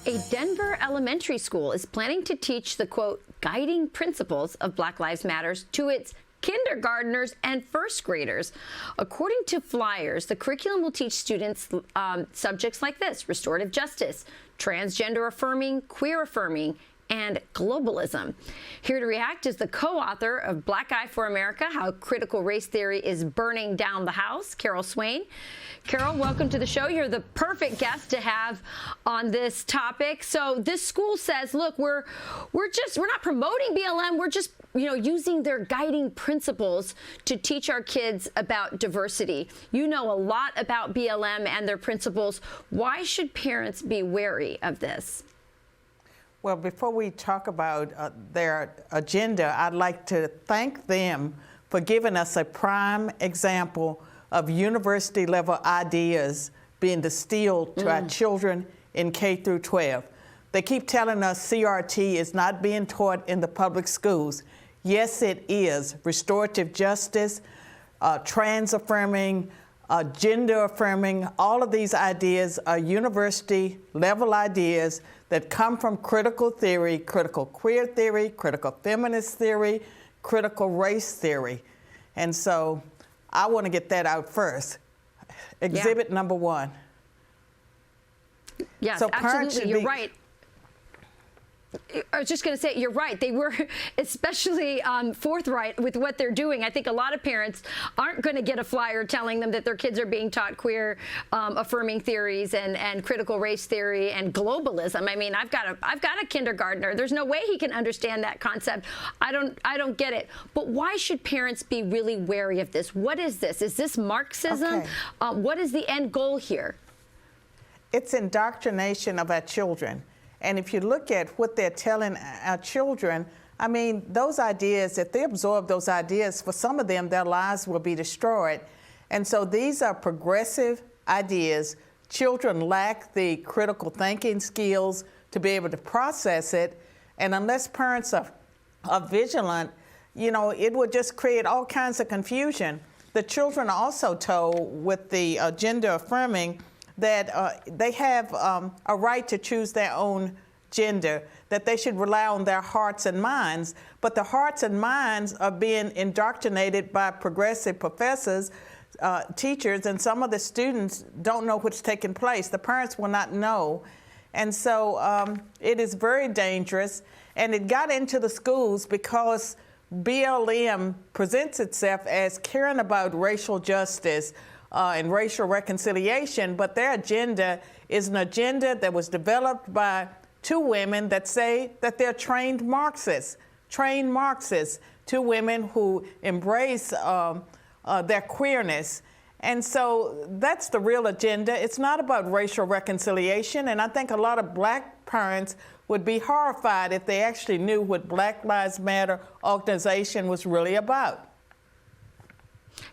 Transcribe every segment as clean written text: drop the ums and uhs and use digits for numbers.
A Denver elementary school is planning to teach the, quote, guiding principles of Black Lives Matter to its kindergartners and first graders. According to flyers, the curriculum will teach students subjects like this: restorative justice, transgender affirming, queer affirming, and globalism. Here to react is the co-author of Black Eye for America: How Critical Race Theory is Burning Down the House, Carol Swain. Carol, welcome to the show. You're the perfect guest to have on this topic. So this school says, look, we're not promoting BLM. We're just, using their guiding principles to teach our kids about diversity. You know a lot about BLM and their principles. Why should parents be wary of this? Well, before we talk about their agenda, I'd like to thank them for giving us a prime example of university-level ideas being distilled to our children in K through 12. They keep telling us CRT is not being taught in the public schools. Yes, it is. Restorative justice, trans-affirming, gender-affirming, all of these ideas are university-level ideas that come from critical theory, critical queer theory, critical feminist theory, critical race theory. And so I want to get that out first. Exhibit number one. Yes, so absolutely. You're right. I was just going to say, you're right. They were especially forthright with what they're doing. I think a lot of parents aren't going to get a flyer telling them that their kids are being taught queer affirming theories and critical race theory and globalism. I mean, I've got a kindergartner. There's no way he can understand that concept. I don't get it. But why should parents be really wary of this? What is this? Is this Marxism? Okay. What is the end goal here? It's indoctrination of our children. And if you look at what they're telling our children, I mean, those ideas, if they absorb those ideas, for some of them, their lives will be destroyed. And so these are progressive ideas. Children lack the critical thinking skills to be able to process it. And unless parents are vigilant, it would just create all kinds of confusion. The children are also told with the gender affirming that they have a right to choose their own gender, that they should rely on their hearts and minds. But the hearts and minds are being indoctrinated by progressive professors, teachers, and some of the students don't know what's taking place. The parents will not know. And so it is very dangerous. And it got into the schools because BLM presents itself as caring about racial justice and racial reconciliation, but their agenda is an agenda that was developed by two women that say that they're trained Marxists, two women who embrace their queerness. And so that's the real agenda. It's not about racial reconciliation, and I think a lot of Black parents would be horrified if they actually knew what Black Lives Matter organization was really about.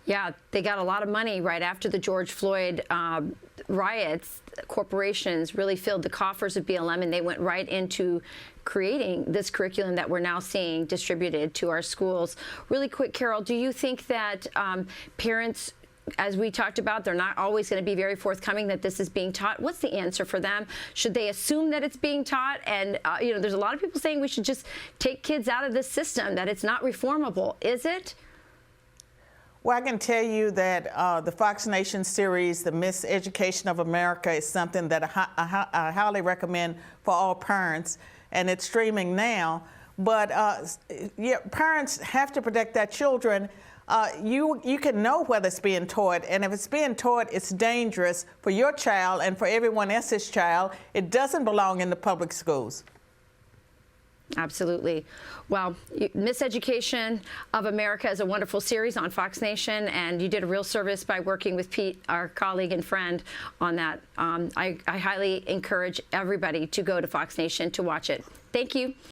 Yeah, they got a lot of money right after the George Floyd riots. Corporations really filled the coffers of BLM, and they went right into creating this curriculum that we're now seeing distributed to our schools. Really quick, Carol, do you think that parents, as we talked about, they're not always going to be very forthcoming that this is being taught? What's the answer for them? Should they assume that it's being taught? And, there's a lot of people saying we should just take kids out of this system, that it's not reformable. Is it? Well, I can tell you that the Fox Nation series, the MisEducation of America, is something that I highly recommend for all parents, and it's streaming now. But parents have to protect their children. You can know whether it's being taught, and if it's being taught, it's dangerous for your child and for everyone else's child. It doesn't belong in the public schools. Absolutely. Well, MisEducation of America is a wonderful series on Fox Nation, and you did a real service by working with Pete, our colleague and friend, on that. I highly encourage everybody to go to Fox Nation to watch it. Thank you.